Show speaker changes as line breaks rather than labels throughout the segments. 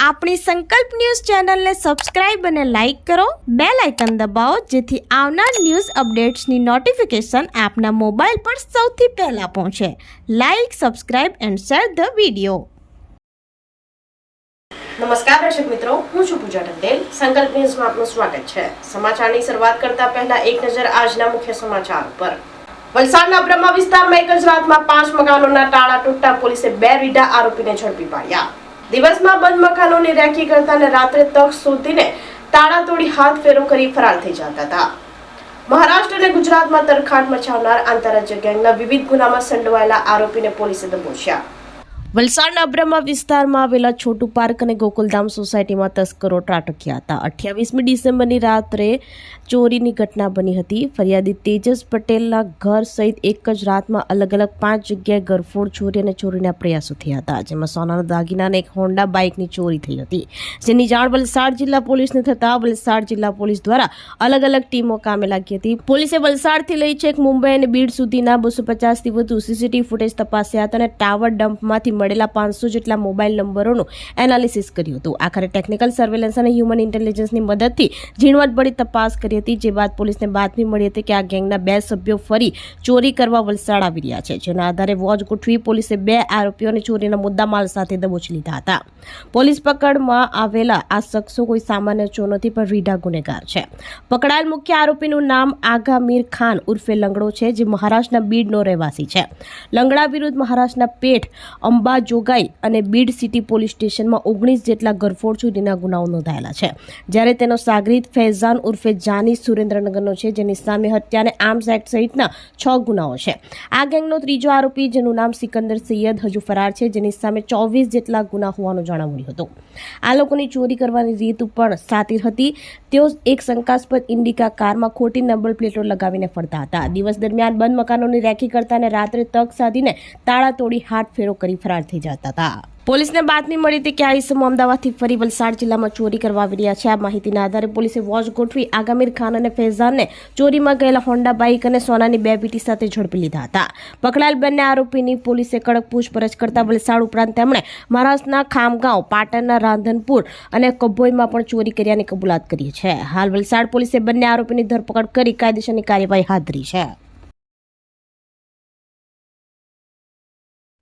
આપણી સંકલ્પ ન્યૂઝ ચેનલને સબસ્ક્રાઇબ અને લાઇક કરો, બેલ આઇકન દબાવો જેથી આવનાર ન્યૂઝ અપડેટ્સની નોટિફિકેશન આપના મોબાઈલ પર સૌથી પહેલા પહોંચે. Like, subscribe and share the video.
નમસ્કાર દર્શક મિત્રો, હું છું પૂજા પટેલ. સંકલ્પ ન્યૂઝમાં આપનું સ્વાગત છે. સમાચારની શરૂઆત કરતા પહેલા એક નજર આજના મુખ્ય સમાચાર પર. વલસાડના બ્રહ્મા વિસ્તારમાં એક જ રાતમાં 5 મકાનોના તાળા તૂટતા પોલીસે 2 રીઢા આરોપીને ઝડપી પાડ્યા. દિવસમાં બંધ મકાનોની રેકી કરતા અને રાત્રે તક શોધીને તાળા તોડી હાથ ફેરો કરી ફરાર થઈ જતા હતા. મહારાષ્ટ્ર અને ગુજરાતમાં તરખાટ મચાવનાર આંતરરાજ્ય ગેંગના વિવિધ ગુનામાં સંડોવાયેલા આરોપીને પોલીસે દબોચ્યા. વલસાડના બ્રહ્મા વિસ્તારમાં આવેલા છોટુ પાર્ક અને ગોકુલધામ સોસાયટીમાં તસ્કરો ત્રાટક્યા હતા. 28મી ડિસેમ્બરની રાત્રે ચોરીની ઘટના બની હતી. ફરિયાદી તેજસ પટેલના ઘર સહિત એક જ રાતમાં અલગ અલગ 5 જગ્યાએ ગરફોડ ચોરી અને ચોરીના પ્રયાસો થયા હતા, જેમાં સોનાના દાગીના અને એક હોન્ડા બાઇકની ચોરી થઈ હતી, જેની જાણ વલસાડ જિલ્લા પોલીસને થતા વલસાડ જિલ્લા પોલીસ દ્વારા અલગ અલગ ટીમો કામે લાગી હતી. પોલીસે વલસાડથી લઈ છેક મુંબઈ અને બીડ સુધીના 250થી વધુ સીસીટીવી ફૂટેજ તપાસ્યા હતા અને ટાવર ડમ્પમાંથી મળેલા 500 જેટલા મોબાઈલ નંબરોનું એનાલિસિસ કર્યું હતું. આખરે ટેકનિકલ સર્વેલન્સ અને હ્યુમન ઇન્ટેલિજન્સની મદદથી ઝીણવટભરી તપાસ કરી હતી, જે બાદ પોલીસને બાતમી મળી હતી કે આ ગેંગના 2 સભ્યો ફરી ચોરી કરવા વલસાડ આવી રહ્યા છે, જેના આધારે વોચ ગોઠવી પોલીસે 2 આરોપીઓને ચોરીના મુદ્દામાલ સાથે દબોચી લીધા હતા. પોલીસ પકડમાં આવેલા આ શખ્સો કોઈ સામાન્ય ચોર નથી, પણ રીઢા ગુનેગાર છે. પકડાયેલ મુખ્ય આરોપીનું નામ આગા મીર ખાન ઉર્ફે લંગડો છે, જે મહારાષ્ટ્રના બીડનો રહેવાસી છે. લંગડા વિરુદ્ધ મહારાષ્ટ્રના પેઠ, અંબા જોગાઈ અને બીડ સિટી પોલીસ સ્ટેશનમાં 19 જેટલા ગરફોડ ચોરીના ગુનાઓ નોંધાયેલા છે, જ્યારે તેનો સાગરીત ફૈઝાન ઉર્ફે જાની સુરેન્દ્રનગરનો છે, જેની સામે હત્યા અને આર્મ્સ એક્ટ સહિતના 6 ગુનાઓ છે. આ ગેંગનો ત્રીજો આરોપી, જેનું નામ સિકંદર સૈયદ, હજુ ફરાર છે, જેની સામે 24 જેટલા ગુના હોવાનું જાણવા મળ્યું હતું. આ લોકોની ચોરી કરવાની રીત પણ સાતીર હતી. તેઓ એક શંકાસ્પદ ઇન્ડિકા કારમાં ખોટી નંબર પ્લેટો લગાવીને ફરતા હતા. દિવસ દરમિયાન બંધ મકાનોની રેકી કરતા અને રાત્રે તક સાધીને તાળા તોડી હાથ ફેરો કરી ફરાર થઈ જતા હતા. પોલીસને બાતમી મળી હતી કે આ ઇસમો અમદાવાદથી ફરી વલસાડ જિલ્લામાં ચોરી કરવા આવી રહ્યા છે. આ માહિતીના આધારે પોલીસે વોચ ગોઠવી આગામીર ખાન અને ફૈઝાનને ચોરીમાં ગયેલા હોન્ડા બાઇક અને સોનાની 2 પેટી સાથે ઝડપી લીધા હતા. પકડાયેલ બંને આરોપીની પોલીસે કડક પૂછપરછ કરતા વલસાડ ઉપરાંત તેમણે મહારાષ્ટ્રના ખામગાંવ, પાટણના રાંધનપુર અને કભોઈમાં પણ ચોરી કર્યાની કબૂલાત કરી છે. હાલ વલસાડ પોલીસે બંને આરોપીની ધરપકડ કરી કાયદેસરની કાર્યવાહી હાથ ધરી છે.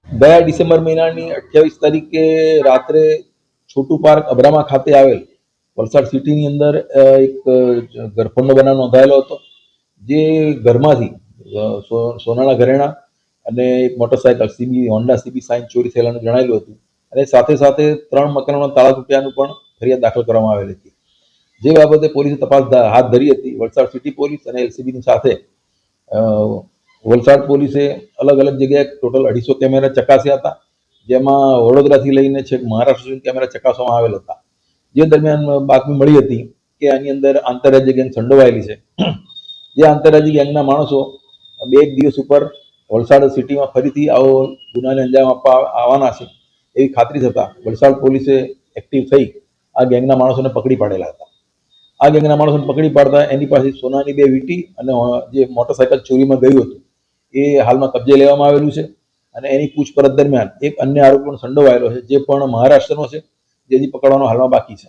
2 ડિસેમ્બર મહિનાની 28 તારીખે રાત્રે છોટુ પાર્ક અબ્રામા ખાતે આવેલ વલસાડ સિટીની અંદર એક ગરફોડનો બનાવ નોંધાયેલો હતો, જે ઘરમાંથી સોનાના ઘરેણા અને એક મોટરસાયકલ હોન્ડા સીબી સાઇન ચોરી થયેલાનું જણાયેલું હતું, અને સાથે સાથે 3 મકાનોના તાળા તૂટ્યાનું પણ ફરિયાદ દાખલ કરવામાં આવેલી હતી. જે બાબતે પોલીસે તપાસ હાથ ધરી હતી. વલસાડ સિટી પોલીસ અને એલસીબીની સાથે વલસાડ પોલીસે અલગ અલગ જગ્યાએ ટોટલ 250 કેમેરા ચકાસ્યા હતા, જેમાં વડોદરાથી લઈને છેક મહારાષ્ટ્ર સુધી કેમેરા ચકાસવામાં આવેલ હતા. જે દરમિયાન બાતમી મળી હતી કે આની અંદર આંતરરાજ્ય ગેંગ સંડોવાયેલી છે. જે આંતરરાજ્ય ગેંગના માણસો 2 દિવસ ઉપર વલસાડ સિટીમાં ફરીથી આવો ગુનાને અંજામ આપવા આવવાના છે એવી ખાતરી થતાં વલસાડ પોલીસે એક્ટિવ થઈ આ ગેંગના માણસોને પકડી પાડેલા હતા. આ ગેંગના માણસોને પકડી પાડતા એની પાસે સોનાની 2 વીંટી અને જે મોટરસાયકલ ચોરીમાં ગયું હતું એ હાલમાં કબજે લેવામાં આવેલું છે, અને એની પૂછપરછ દરમિયાન એક અન્ય આરોપી પણ સંડોવાયેલો છે, જે પણ મહારાષ્ટ્રનો છે, જેથી પકડવાનો હાલમાં બાકી છે.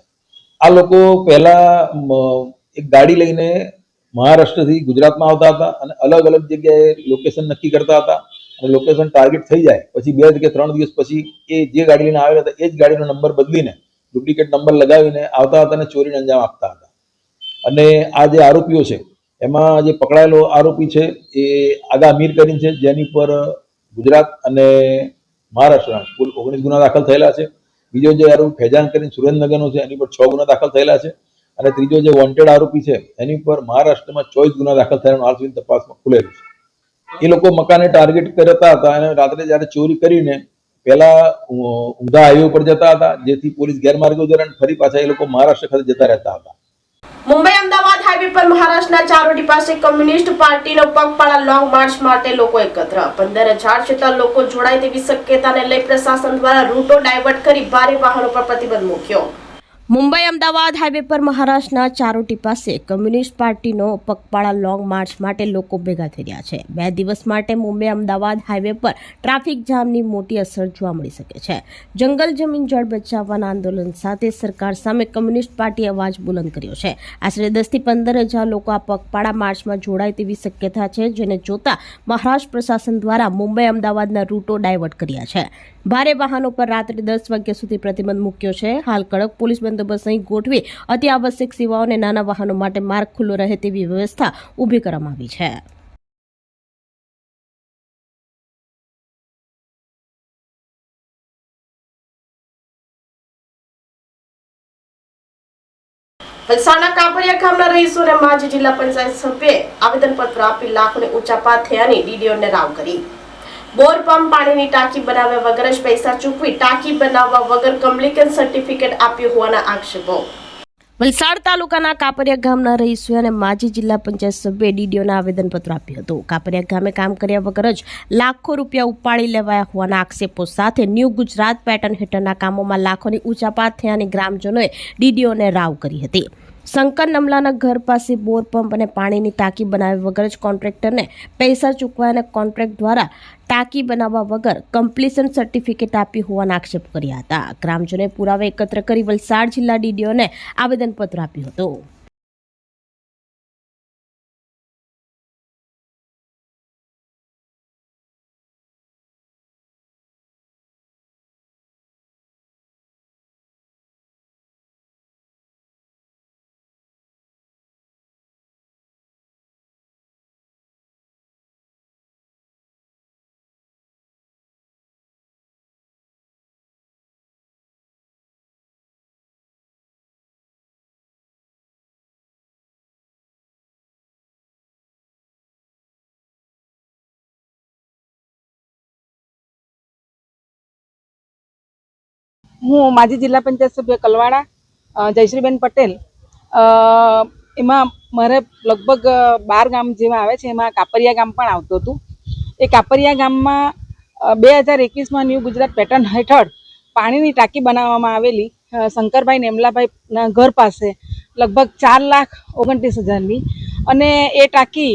આ લોકો પહેલા એક ગાડી લઈને મહારાષ્ટ્રથી ગુજરાતમાં આવતા હતા અને અલગ અલગ જગ્યાએ લોકેશન નક્કી કરતા હતા, અને લોકેશન ટાર્ગેટ થઈ જાય પછી 2 કે 3 દિવસ પછી એ જે ગાડી લઈને આવેલા હતા એ જ ગાડીનો નંબર બદલીને ડુપ્લિકેટ નંબર લગાવીને આવતા હતા અને ચોરીને અંજામ આપતા હતા. અને આ જે આરોપીઓ છે એમાં જે પકડાયેલો આરોપી છે એ આગા મીર કરીને છે, જેની પર ગુજરાત અને મહારાષ્ટ્રના કુલ 19 ગુના દાખલ થયેલા છે. બીજો જે આરોપી ફૈઝાન કરીને સુરેન્દ્રનગરનો છે, એની પર 6 ગુના દાખલ થયેલા છે, અને ત્રીજો જે વોન્ટેડ આરોપી છે એની પર મહારાષ્ટ્રમાં 24 ગુના દાખલ થયાનું હાલ સુધી તપાસમાં ખુલેલું છે. એ લોકો મકાને ટાર્ગેટ કરતા હતા અને રાત્રે જ્યારે ચોરી કરીને પહેલા ઊંધા હાઈવે ઉપર જતા હતા, જેથી પોલીસ ગેરમાર્ગો દરમિયાન ફરી પાછા એ લોકો મહારાષ્ટ્ર ખાતે જતા રહેતા હતા.
મુંબઈ અમદાવાદ હાઈવે પર મહારાષ્ટ્રના ચારોડી પાસે કમ્યુનિસ્ટ પાર્ટીનો પગપાળા લોંગ માર્ચ માટે લોકો એકત્ર. 15,000 જેટલા લોકો જોડાય તેવી શક્યતાને લઈ પ્રશાસન દ્વારા રૂટો ડાયવર્ટ કરી ભારે વાહનો પર પ્રતિબંધ મૂક્યો.
મુંબઈ અમદાવાદ હાઈવે પર મહારાષ્ટ્રના ચારોટી પાસે કમ્યુનિસ્ટ પાર્ટીનો પગપાળા લોંગ માર્ચ માટે લોકો ભેગા થઈ રહ્યા છે. 2 દિવસ માટે મુંબઈ અમદાવાદ હાઈવે પર ટ્રાફિક જામની મોટી અસર જોવા મળી શકે છે. જંગલ જમીન જળ બચાવવાના આંદોલન સાથે સરકાર સામે કમ્યુનિસ્ટ પાર્ટીએ અવાજ બુલંદ કર્યો છે. આશરે 10 થી 15 હજાર લોકો આ પગપાળા માર્ચમાં જોડાય તેવી શક્યતા છે, જેને જોતા મહારાષ્ટ્ર પ્રશાસન દ્વારા મુંબઈ અમદાવાદના રૂટો ડાયવર્ટ કર્યા છે. ભારે વાહનો પર રાત્રે 10 વાગ્યા સુધી પ્રતિબંધ મૂક્યો છે. હાલ કડક પોલીસ બંદોબસ્ત અહીં ગોઠવી અતિ આવશ્યક સેવાઓ અને નાના વાહનો માટે માર્ગ ખુલ્લો રહે તેવી વ્યવસ્થા ઊભી કરવામાં આવી છે.
વલસાડના કાપડિયા ગામના રહીશોને માજી જિલ્લા પંચાયત સભ્યે આવેદનપત્ર આપી લાખોને ઊંચાપાત થયાની ડીડીઓને રાવ કરી. બોર પંપ પાણીની ટાંકી બનાવ્યા વગર જ પૈસા ચૂકવી ટાંકી બનાવવા વગર કમ્પ્લીશન સર્ટિફિકેટ આપ્યું હોવાના આક્ષેપો.
વલસાડ તાલુકાના કાપડિયા ગામના રહીશોએ અને માજી જિલ્લા પંચાયત સભ્યે ડીડીઓને આવેદનપત્ર આપ્યું હતું. કાપડિયા ગામે કામ કર્યા વગર જ લાખો રૂપિયા ઉપાડી લેવાયા હોવાના આક્ષેપો સાથે ન્યૂ ગુજરાત પેટર્ન હેઠળના કામોમાં લાખોની ઊંચાપાત થયાની ગ્રામજનોએ ડીડીઓને રાવ કરી હતી. શંકર નમલાના ઘર પાસે બોર પંપ અને પાણીની ટાંકી બનાવ્યા વગર જ કોન્ટ્રાક્ટરને પૈસા ચૂકવા અને કોન્ટ્રાક્ટ દ્વારા ટાંકી બનાવવા વગર કમ્પ્લીશન સર્ટિફિકેટ આપ્યું હોવાના આક્ષેપ કર્યા હતા. ગ્રામજનોએ પુરાવા એકત્ર કરી વલસાડ જિલ્લા ડીડીઓને આવેદનપત્ર આપ્યું હતું.
હું માજી જિલ્લા પંચાયત સભ્ય કલવાડા જયશ્રીબેન પટેલ. એમાં મારે લગભગ 12 ગામ જેવા આવે છે, એમાં કાપરિયા ગામ પણ આવતું હતું. એ કાપરિયા ગામમાં 2021માં ન્યૂ ગુજરાત પેટર્ન હેઠળ પાણીની ટાંકી બનાવવામાં આવેલી શંકરભાઈ નેમલાભાઈના ઘર પાસે લગભગ 4,29,000ની, અને એ ટાંકી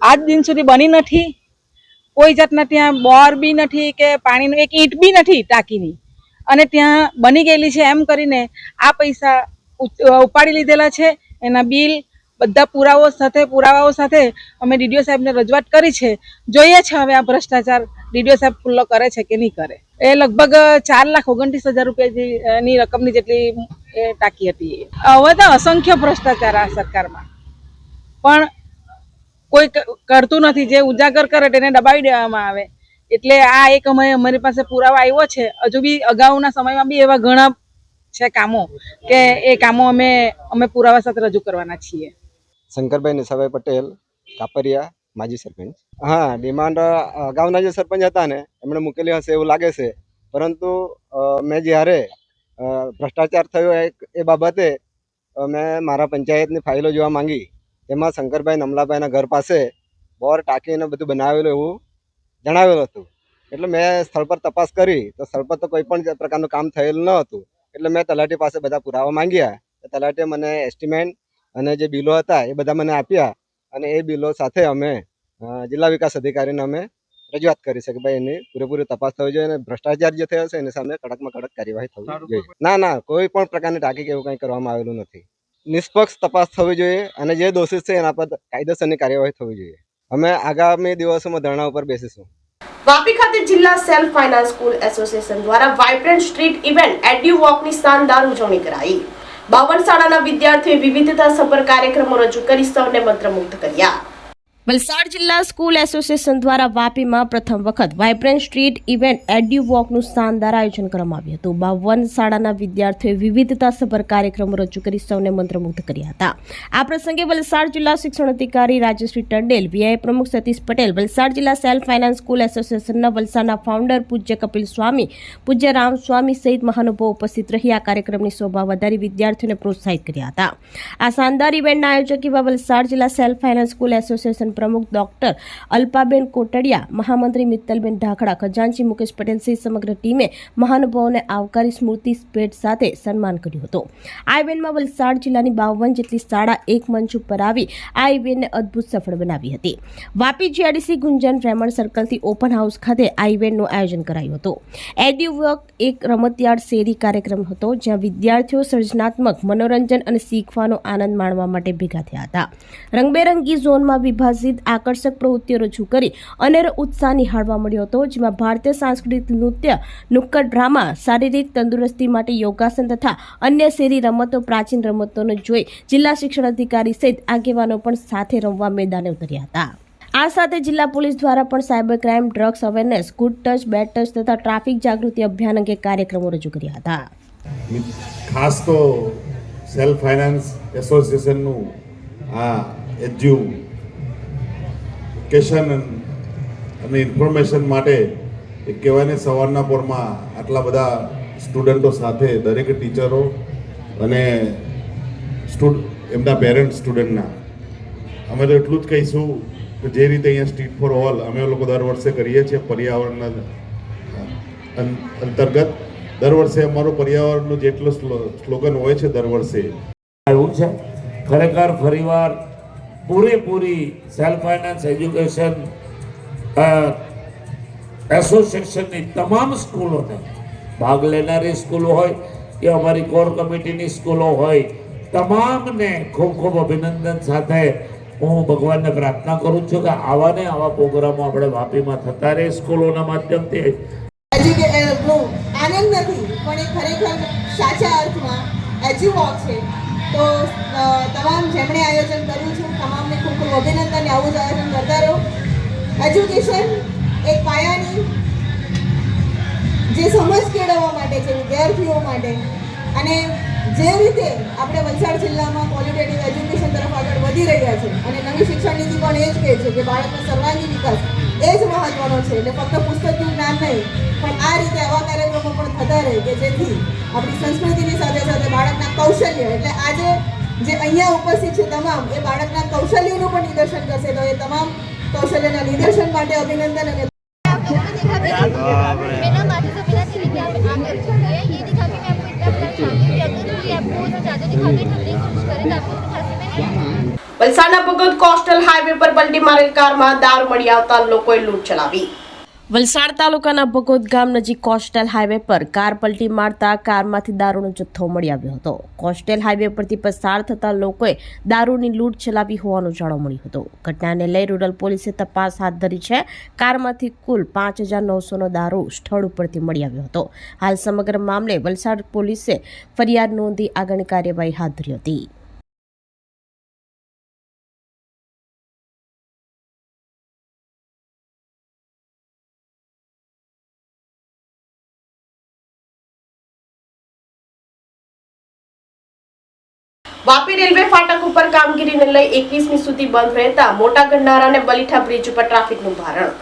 આજ દિન સુધી બની નથી. કોઈ જાતના ત્યાં બોર બી નથી કે પાણીનું એક ઈંટ બી નથી ટાંકીની, અને ત્યાં બની ગયેલી છે એમ કરીને આ પૈસા ઉપાડી લીધેલા છે. એના બિલ બધા પુરાવાઓ સાથે અમે ડીડીઓ સાહેબને રજૂઆત કરી છે. જોઈએ છે હવે આ ભ્રષ્ટાચાર ડીડીઓ સાહેબ ખુલ્લો કરે છે કે નહીં કરે. એ લગભગ 4,29,000 રૂપિયાની રકમની જેટલી એ ટાંકી હતી. હવે તો અસંખ્ય ભ્રષ્ટાચાર આ સરકારમાં, પણ કોઈ કરતું નથી. જે ઉજાગર કરે તેને દબાવી દેવામાં આવે. એટલે આ એક અમારી પાસે પુરાવા આવ્યો છે. હજુ બી અગાઉના સમયમાં બી એવા ઘણા છે કામો કે એ કામો અમે પુરાવા સાથે રજૂ કરવાના છીએ.
શંકરભાઈ નશાભાઈ પટેલ, કાપરિયા, માજી સરપંચ. હા, ડિમાન્ડ અગાઉના જે સરપંચ હતા ને એમણે મૂકેલી હશે એવું લાગે છે, પરંતુ મેં જ્યારે ભ્રષ્ટાચાર થયો એ બાબતે મેં મારા પંચાયતની ફાઇલો જોવા માંગી. તેમાં શંકરભાઈ નમલાભાઈના ઘર પાસે બોર ટાંકીને બધું બનાવેલું એવું જણાવેલું હતું. એટલે મેં સ્થળ પર તપાસ કરી તો સ્થળ પર તો કોઈ પણ પ્રકારનું કામ થયેલ ન હતું. એટલે મેં તલાટી પાસે બધા પુરાવા માંગ્યા. તલાટીએ મને એસ્ટિમેટ અને જે બિલો હતા એ બધા મને આપ્યા, અને એ બિલો સાથે અમે જિલ્લા વિકાસ અધિકારીને અમે રજૂઆત કરી છે કે ભાઈ એની પૂરેપૂરી તપાસ થવી જોઈએ અને ભ્રષ્ટાચાર જે થયો છે એની સામે કડકમાં કડક કાર્યવાહી થવી જોઈએ. ના, કોઈ પણ પ્રકારની ટાંકી કે એવું કંઈ કરવામાં આવેલું નથી. નિષ્પક્ષ તપાસ થવી જોઈએ અને જે દોષિત છે એના પર કાયદેસરની કાર્યવાહી થવી જોઈએ. અમે આગામી દિવસોમાં ધરણા ઉપર બેસીશું.
વાપી ખાતે જિલ્લા સેલ્ફ ફાઇનાન્સ સ્કૂલ એસોસિએશન દ્વારા વાઇબ્રન્ટ સ્ટ્રીટ ઇવેન્ટ એડ્યુ વોકની શાનદાર ઉજવણી કરાઈ. 52 શાળાના વિદ્યાર્થીઓએ વિવિધતાસભર કાર્યક્રમો રજૂ કરી સૌને મંત્રમુગ્ધ કર્યા.
વલસાડ જિલ્લા સ્કૂલ એસોસિએશન દ્વારા વાપીમાં પ્રથમ વખત વાઇબ્રન્ટ સ્ટ્રીટ ઇવેન્ટ એડ્યુ વોકનું શાનદાર આયોજન કરવામાં આવ્યું હતું. 52 શાળાના વિદ્યાર્થીઓએ વિવિધતાસભર કાર્યક્રમો રજૂ કરી સૌને મંત્રમુગ્ધ કર્યા હતા. આ પ્રસંગે વલસાડ જિલ્લા શિક્ષણ અધિકારી રાજશ્રી ટંડેલ, વીઆઈ પ્રમુખ સતીશ પટેલ, વલસાડ જિલ્લા સેલ્ફ ફાઇનાન્સ સ્કૂલ એસોસિએશનના વલસાડના ફાઉન્ડર પૂજ્ય કપિલ સ્વામી, પૂજ્ય રામ સ્વામી સહિત મહાનુભાવો ઉપસ્થિત રહી આ કાર્યક્રમની શોભા વધારી વિદ્યાર્થીઓને પ્રોત્સાહિત કર્યા હતા. આ શાનદાર ઇવેન્ટના આયોજક એવા વલસાડ જિલ્લા સેલ્ફ ફાઇનાન્સ સ્કૂલ એસોસિએશન પ્રમુખ ડોક્ટર અલ્પાબેન કોટડિયા, મહામંત્રી મિત્તલબેન ઢાકડા, ખજાનચી મુકેશ પટેલ સહિત સમગ્ર ટીમે મહાનુભાવોને આવકારી સ્મૃતિ ભેટ સાથે સન્માન કર્યું હતું. આ ઇવેન્ટમાં વલસાડ જિલ્લાની 52 જેટલી શાળા એક મંચ ઉપર આવી આ ઇવેન્ટને અદ્ભુત સફળ બનાવી હતી. વાપી જીઆઈડીસી ગુંજન રેમણ સર્કલથી ઓપન હાઉસ ખાતે આ ઇવેન્ટનું આયોજન કરાયું હતું. એડ્યુવર્ક એક રમતયાળ શેરી કાર્યક્રમ હતો, જ્યાં વિદ્યાર્થીઓ સર્જનાત્મક, મનોરંજન અને શીખવાનો આનંદ માણવા માટે ભેગા થયા હતા. રંગબેરંગી ઝોનમાં વિભાજિત આકર્ષક પ્રવૃત્તિઓ રજૂ કરી અનેરો ઉત્સાહ નિહાળવા મળ્યો હતો, જેમાં ભારતીય સાંસ્કૃતિક નૃત્ય, નુક્કડ ડ્રામા, શારીરિક તંદુરસ્તી માટે યોગાસન તથા અન્ય શેરી રમતો, પ્રાચીન રમતોને જોઈ જિલ્લા શિક્ષણ અધિકારી સહિત આગેવાનો પણ સાથે રમવા મેદાને ઉતર્યા હતા. આ સાથે જિલ્લા પોલીસ દ્વારા પણ cyber crime, drugs awareness, good touch, bed touch તથા ટ્રાફિક જાગૃતિ અભિયાન અંગે કાર્યક્રમો રજૂ કર્યા હતા.
ખાસ તો સેલ્ફ ફાઇનાન્સ એસોસિએશનનું આ એજ્યુકેશન અને ઇન્ફોર્મેશન માટે એ કહેવાય ને સવારના પોરમાં આટલા બધા સ્ટુડન્ટો સાથે દરેક ટીચરો અને એમના પેરેન્ટ્સ સ્ટુડન્ટના અમે તો એટલું જ કહીશું કે જે રીતે અહીંયા સ્ટ્રીટ ફોર ઓલ અમે લોકો દર વર્ષે કરીએ છીએ પર્યાવરણના અંતર્ગત દર વર્ષે અમારું પર્યાવરણનું જેટલું સ્લોગન હોય છે દર વર્ષે
આવ્યું છે. ખરેખર ફરીવાર પૂરેપૂરી સેલ્ફ ફાઇનાન્સ એજ્યુકેશન એસોસિએશનની તમામ સ્કૂલોને, ભાગ લેનારી સ્કૂલો હોય કે અમારી કોર કમિટીની સ્કૂલો હોય, તમામને ખૂબ ખૂબ અભિનંદન સાથે હું ભગવાનને પ્રાર્થના કરું છું કે આવા ને આવા પ્રોગ્રામો આપણે વાપીમાં થતા રહે સ્કૂલોના માધ્યમથી.
આનંદ નથી પણ એ ખરેખર સાચા અર્થમાં એજ્યુવોક છે. તો તમામ જેમણે આયોજન કર્યું છે તમામને ખૂબ ખૂબ અભિનંદન. આવું જ આયોજન કરતા રહો. એજ્યુકેશન એક પાયાની જે સમજ કેળવવા માટે છે વિદ્યાર્થીઓ માટે, અને જે રીતે આપણે વલસાડ જિલ્લામાં ક્વોલિટેટિવ એજ્યુકેશન તરફ આગળ વધી રહ્યા છે અને નવી શિક્ષણ નીતિ પણ એ જ કહે છે કે બાળકનો સર્વાંગી વિકાસ એ જ મહત્વનો છે. એટલે ફક્ત પુસ્તકનું જ્ઞાન નહીં પણ આ રીતે આવા કાર્યક્રમો પણ થતા રહે કે જેથી આપણી સંસ્કૃતિની સાથે સાથે બાળકના કૌશલ્ય, એટલે આજે જે અહીંયા ઉપસ્થિત છે તમામ એ બાળકના કૌશલ્યનું પણ નિદર્શન કરશે. તો એ તમામ કૌશલ્યના નિદર્શન માટે અભિનંદન. અને
વલસાડના ભગત કોસ્ટલ હાઈવે પર પલટી મારેલ કારમાં દારૂ મળી આવતા લોકોએ લૂંટ ચલાવી. વલસાડ તાલુકાના ભગોદ ગામ નજીક કોસ્ટલ હાઈવે પર કાર પલટી મારતા કારમાંથી દારૂનો જથ્થો મળી આવ્યો હતો. કોસ્ટલ હાઈવે પરથી પસાર થતા લોકોએ દારૂની લૂંટ ચલાવી હોવાનું જાણવા મળ્યું હતું. ઘટનાને લઈ રૂરલ પોલીસે તપાસ હાથ ધરી છે. કારમાંથી કુલ 5,900નો દારૂ સ્થળ ઉપરથી મળી આવ્યો હતો. હાલ સમગ્ર મામલે વલસાડ પોલીસે ફરિયાદ નોંધી આગળની કાર્યવાહી હાથ ધરી હતી. વાપી રેલવે ફાટક ઉપર કામગીરીને લઈ 21મી સુધી બંધ રહેતા મોટા ગંડારા અને બલીઠા બ્રિજ ઉપર ટ્રાફિકનું ભારણ.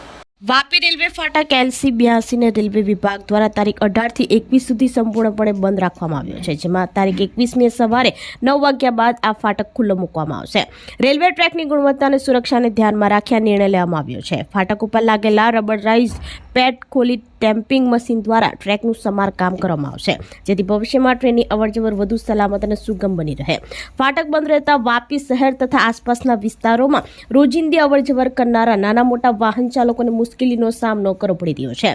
વાપી રેલવે ફાટક LC 82 ને રેલવે વિભાગ દ્વારા તારીખ 18 થી 21 સુધી સંપૂર્ણપણે બંધ રાખવામાં આવ્યો છે, જેમાં તારીખ 21મી સવારે 9 વાગ્યા બાદ આ ફાટક ખુલ્લો મૂકવામાં આવશે. રેલવે ટ્રેકની ગુણવત્તા અને સુરક્ષાને ધ્યાનમાં રાખી નિર્ણય લેવામાં આવ્યો છે. ફાટક ઉપર લાગેલા રબરરાઇઝ પેડ ખોલી ટેમ્પિંગ મશીન દ્વારા ટ્રેકનું સમારકામ કરવામાં આવશે, જેથી ભવિષ્યમાં ટ્રેનની અવરજવર વધુ સલામત અને સુગમ બની રહે. ફાટક બંધ રહેતા વાપી શહેર તથા આસપાસના વિસ્તારોમાં રોજિંદી અવરજવર કરનારા નાના મોટા વાહન ચાલકોને મુશ્કેલીનો સામનો કરવો પડી રહ્યો છે.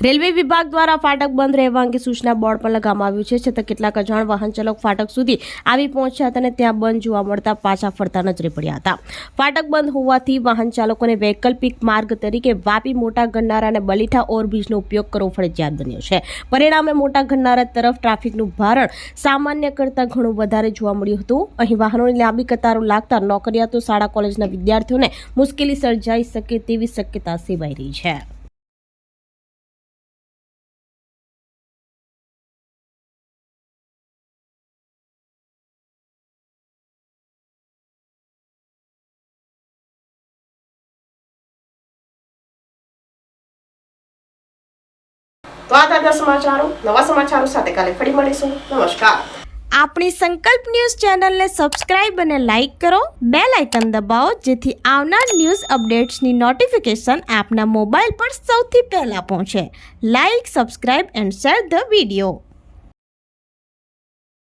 રેલવે વિભાગ દ્વારા ફાટક બંધ રહેવા અંગે સૂચના બોર્ડ પણ લગાવવામાં આવ્યું છે, છતાં કેટલાક અજાણ વાહન ચાલક ફાટક સુધી આવી પહોંચ્યા હતા અને ત્યાં બંધ જોવા મળતા પાછા ફરતા નજરે પડ્યા હતા. ફાટક બંધ હોવાથી વાહન ચાલકોને વૈકલ્પિક માર્ગ તરીકે વાપી મોટા ગંડારા અને બલીઠા ઓવરબ્રિજનો ઉપયોગ કરવો ફરજિયાત બન્યો છે. પરિણામે મોટા ગંડારા તરફ ટ્રાફિકનું ભારણ સામાન્ય કરતાં ઘણું વધારે જોવા મળ્યું હતું. અહીં વાહનોની લાંબી કતારો લાગતા નોકરિયાતો, શાળા કોલેજના વિદ્યાર્થીઓને મુશ્કેલી સર્જાઈ શકે તેવી શક્યતા સેવાઈ રહી છે. તો આ હતા સમાચારો. નવા સમાચારો સાથે કાલે ફરી મળીશું. નમસ્કાર.
આપણી સંકલ્પ ન્યૂઝ ચેનલને સબસ્ક્રાઇબ અને લાઇક કરો, બેલ આઇકન દબાવો જેથી આવનાર ન્યૂઝ અપડેટ્સની નોટિફિકેશન આપના મોબાઈલ પર સૌથી પહેલા પહોંચે. Like, subscribe and share the video.